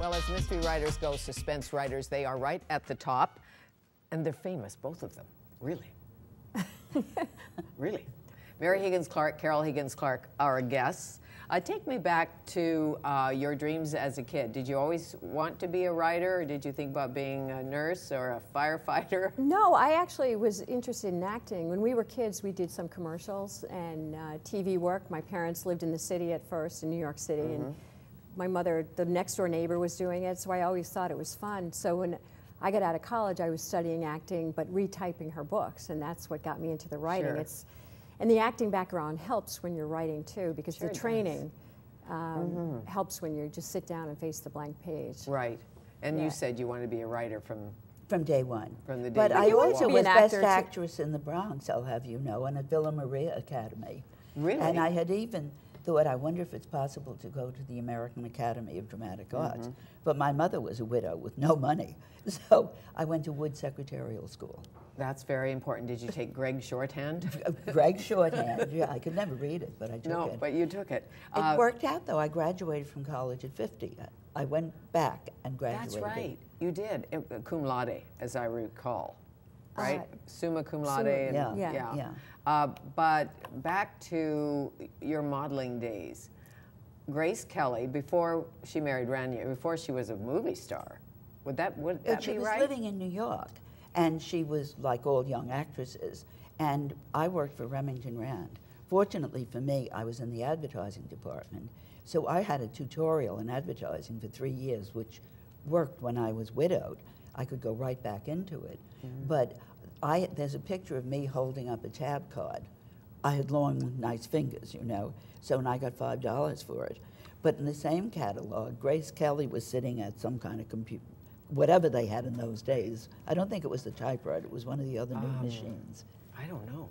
Well, as mystery writers go, suspense writers, they are right at the top. And they're famous, both of them. Really. Really. Mary Higgins Clark, Carol Higgins Clark, our guests. Take me back to your dreams as a kid. Did you always want to be a writer, or did you think about being a nurse or a firefighter? No, I actually was interested in acting. When we were kids, we did some commercials and TV work. My parents lived in the city at first, in New York City, and my mother, the next door neighbor, was doing it, so I always thought it was fun. So when I got out of college, I was studying acting, but retyping her books, and that's what got me into the writing. Sure. And the acting background helps when you're writing too, because Sure the training helps when you just sit down and face the blank page. Right. And Yeah. you said you wanted to be a writer from day one. From the day but you I were also born. was Be an Best actor, too. Actress in the Bronx, I'll have you know, and at Villa Maria Academy. Really? And I had even thought, I wonder if it's possible to go to the American Academy of Dramatic Arts. But my mother was a widow with no money, so I went to Wood Secretarial School. That's very important. Did you take Greg's shorthand? Greg shorthand, yeah, I could never read it, but I took No, it. but you took it. It worked out, though. I graduated from college at 50. I went back and graduated. That's right. You did. Cum laude, as I recall. Right? Summa cum laude. Summa, and, yeah. But back to your modeling days. Grace Kelly, before she married Ranier, before she was a movie star, would that be right? She was living in New York, and she was like all young actresses. And I worked for Remington Rand. Fortunately for me, I was in the advertising department, so I had a tutorial in advertising for 3 years, which worked when I was widowed. I could go right back into it. But there's a picture of me holding up a tab card. I had long, nice fingers, you know, so and I got $5 for it. But in the same catalog, Grace Kelly was sitting at some kind of computer, whatever they had in those days. I don't think it was the typewriter, it was one of the other new machines. I don't know.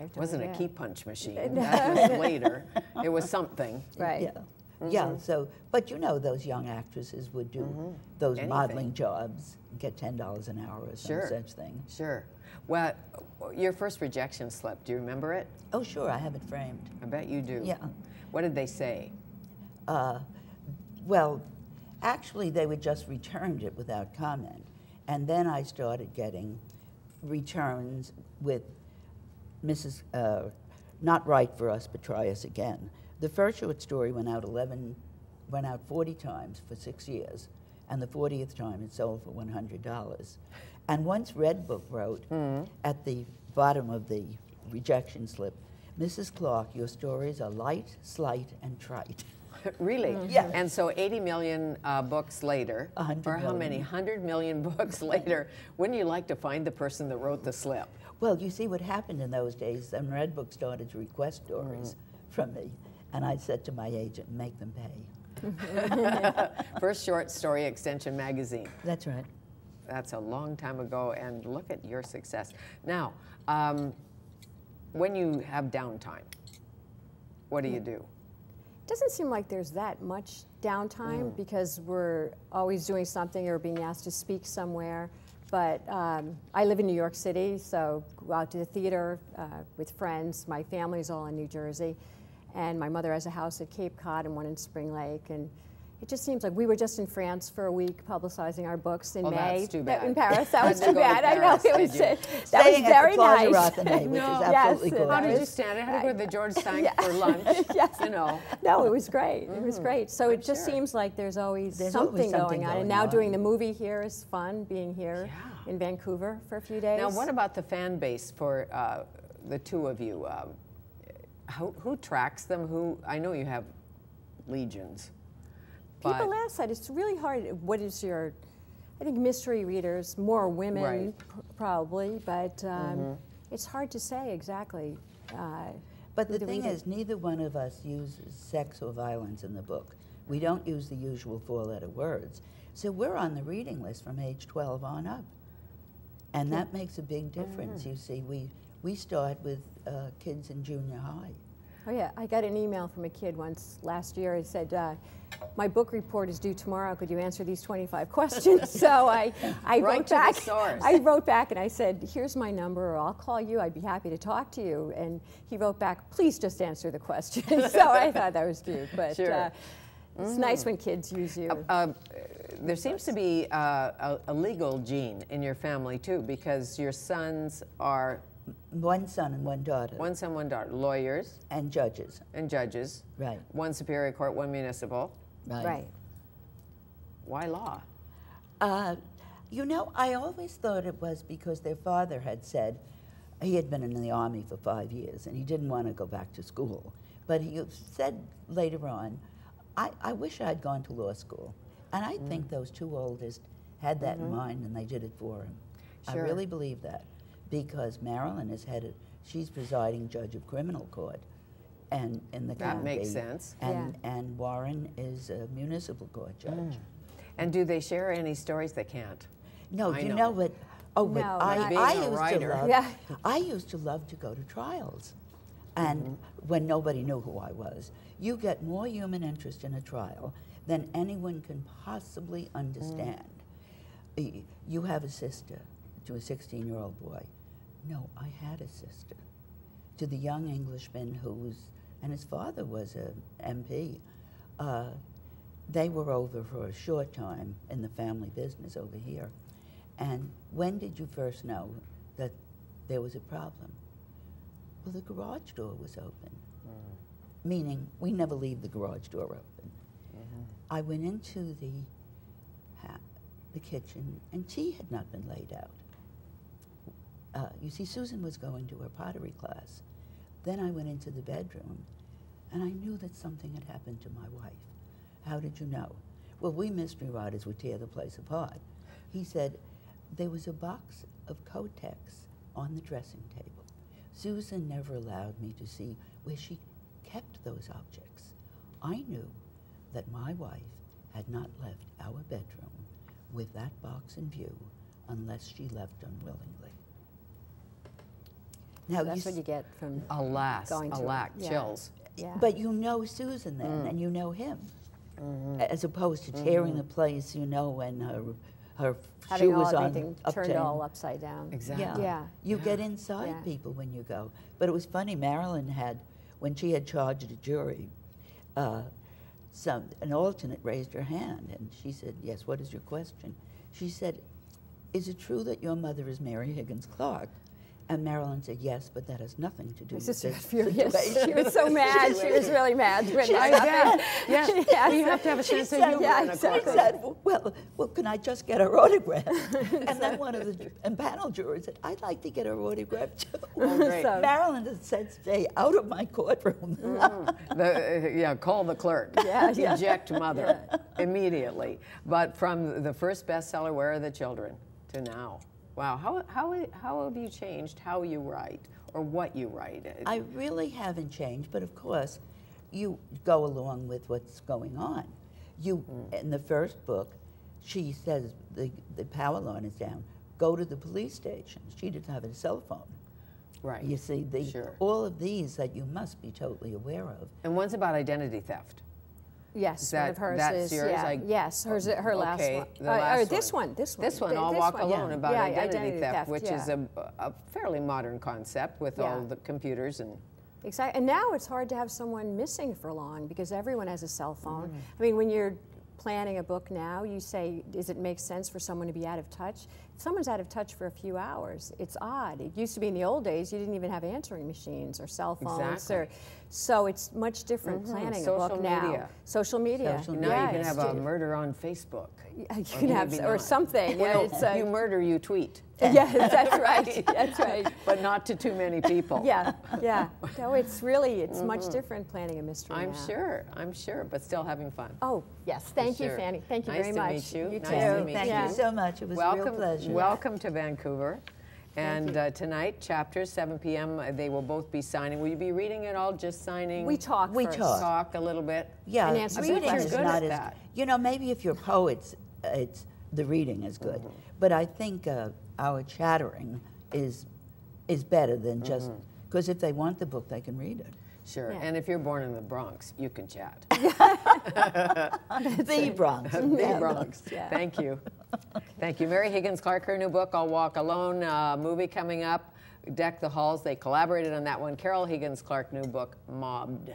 It wasn't a key punch machine. That was later. It was something. Right. Yeah. Yeah, so, but you know those young actresses would do those modeling jobs, get $10 an hour or some such thing. Sure. Well, your first rejection slip, do you remember it? Oh, sure, I have it framed. I bet you do. Yeah. What did they say? Well, actually, they would just returned it without comment. And then I started getting returns with Mrs. Not right for us, but try us again. The first short story went out 40 times for 6 years, and the 40th time it sold for $100. And once Redbook wrote at the bottom of the rejection slip, Mrs. Clark, your stories are light, slight, and trite. Really? Yeah. And so 80 million books later, 100 or how many? million. 100 million books later, wouldn't you like to find the person that wrote the slip? Well, you see what happened in those days, then Redbook started to request stories from me. And I said to my agent, make them pay. First short story extension magazine. That's right. That's a long time ago, and look at your success. Now, when you have downtime, what do you do? Doesn't seem like there's that much downtime because we're always doing something or being asked to speak somewhere. But I live in New York City, so go out to the theater with friends. My family's all in New Jersey. And my mother has a house at Cape Cod and one in Spring Lake. And it just seems like we were just in France for a week publicizing our books in May. That's too bad. In Paris, that was Had to too go to bad. I know, Paris, it was, did you? that was Staying very at the Plaza nice. Rothenay, which is No. absolutely Yes, gorgeous. How did you stand? I had to go to the George Sank for lunch. Yes. You know. No, it was great. It was great. So it just sure. seems like there's always There's something always something going on. And going now on. doing the movie here is fun, being here Yeah. in Vancouver for a few days. Now, what about the fan base for the two of you? Who tracks them? I know you have legions. People ask that. It's really hard. What is your, I think mystery readers, more women Right. probably, but it's hard to say exactly. But the who thing read it. is, neither one of us uses sex or violence in the book. We don't use the usual 4-letter words. So we're on the reading list from age 12 on up. And that makes a big difference. You see, we start with kids in junior high. Oh yeah, I got an email from a kid once last year. He said, my book report is due tomorrow. Could you answer these 25 questions? So I Right wrote to the back. source. I wrote back and I said, here's my number, or I'll call you. I'd be happy to talk to you. And he wrote back, please just answer the questions. So I thought that was cute. But Sure. It's nice when kids use you. There seems to be a legal gene in your family too, because your sons are One son and one daughter. one son, one daughter, lawyers And judges. and judges. Right. One Superior Court, one municipal. Right. Why law? You know, I always thought it was because their father had said he had been in the Army for 5 years and he didn't want to go back to school. But he said later on, I wish I'd gone to law school. And I think those two oldest had that in mind and they did it for him. Sure. I really believe that because Marilyn is headed, she's presiding judge of criminal court and in the county. That makes sense. And Warren is a municipal court judge. And do they share any stories? They can't. No, I you know. know what? Oh, but No, I, being I a used writer. to love. Yeah. I used to love to go to trials, and when nobody knew who I was, you get more human interest in a trial than anyone can possibly understand. You have a sister to a 16-year-old boy. No, I had a sister. To the young Englishman and his father was an MP. They were over for a short time in the family business over here. And when did you first know that there was a problem? Well, the garage door was open. Meaning, we never leave the garage door open. I went into the kitchen, and tea had not been laid out. You see, Susan was going to her pottery class. Then I went into the bedroom, and I knew that something had happened to my wife. How did you know? Well, we mystery writers would tear the place apart. He said, there was a box of Kotex on the dressing table. Susan never allowed me to see where she kept those objects. I knew that my wife had not left our bedroom with that box in view unless she left unwillingly. Now, That's what you get from Alas, going to alack, it. Yeah. chills. Yeah. But you know Susan then, and you know him, as opposed to tearing the place, you know, when her Having shoe was on everything turned all upside down. Exactly. Yeah. You get inside Yeah. people when you go. But it was funny, Marilyn had, when she had charged a jury, an alternate raised her hand, and she said, yes, what is your question? She said, is it true that your mother is Mary Higgins Clark? And Marilyn said, yes, but that has nothing to do with Sister this was furious. situation. She was so mad. She was really mad when I that bet. happened. Yes. Yes. You have to have a sense of said, humor yeah, in a exactly. She courtroom. said, well, can I just get her autograph? And then one of the panel jurors said, I'd like to get her autograph too. Oh, great. So- Marilyn had said, stay out of my courtroom. Call the clerk. Yeah, yeah. Eject mother immediately. But from the first bestseller, Where Are the Children, to now. Wow, how have you changed how you write or what you write? I really haven't changed, but of course, you go along with what's going on. In the first book, she says the power line is down. Go to the police station. She didn't have a cell phone. Right. You see, Sure. all of these that you must be totally aware of. And one's about identity theft. Yes, Is one that- of hers that's is. yours? Yeah, yes, her last Okay, one. the last or this one. This one, I'll This Walk one, Alone, yeah. about Yeah, identity theft, which yeah. is a fairly modern concept with all the computers and. Exactly. And now it's hard to have someone missing for long because everyone has a cell phone. I mean, when you're planning a book now, you say, does it make sense for someone to be out of touch? If someone's out of touch for a few hours, it's odd. It used to be in the old days, you didn't even have answering machines or cell phones. Exactly. So it's much different planning a book Social now. media. Social media. Social Now Yeah, you can it's have a ju- murder on Facebook. You can have, maybe or not. something. Well, Yeah, it's, you murder, you tweet. yes, that's right. That's right. But not to too many people. Yeah, yeah. No, it's really, it's much different planning a mystery I'm now. sure, but still having fun. Oh, yes. Thank you, Sure. Fanny. Thank you Nice very to much. meet you. You Nice too. to meet Thank you. you so much. It was a real pleasure. Welcome to Vancouver. And tonight, chapters, 7 p.m., they will both be signing. Will you be reading it all, just signing? We talk We first. talk. Talk a little bit? Yeah, And answer reading questions. is You're good not at as that. you know. Maybe if you're poets, it's the reading is good, but I think our chattering is better than just because if they want the book, they can read it. Sure. Yeah. And if you're born in the Bronx, you can chat. The Bronx. The Bronx. Yeah. Thank you. Thank you. Mary Higgins Clark, her new book, I'll Walk Alone, movie coming up, Deck the Halls. They collaborated on that one. Carol Higgins Clark, new book, Mobbed.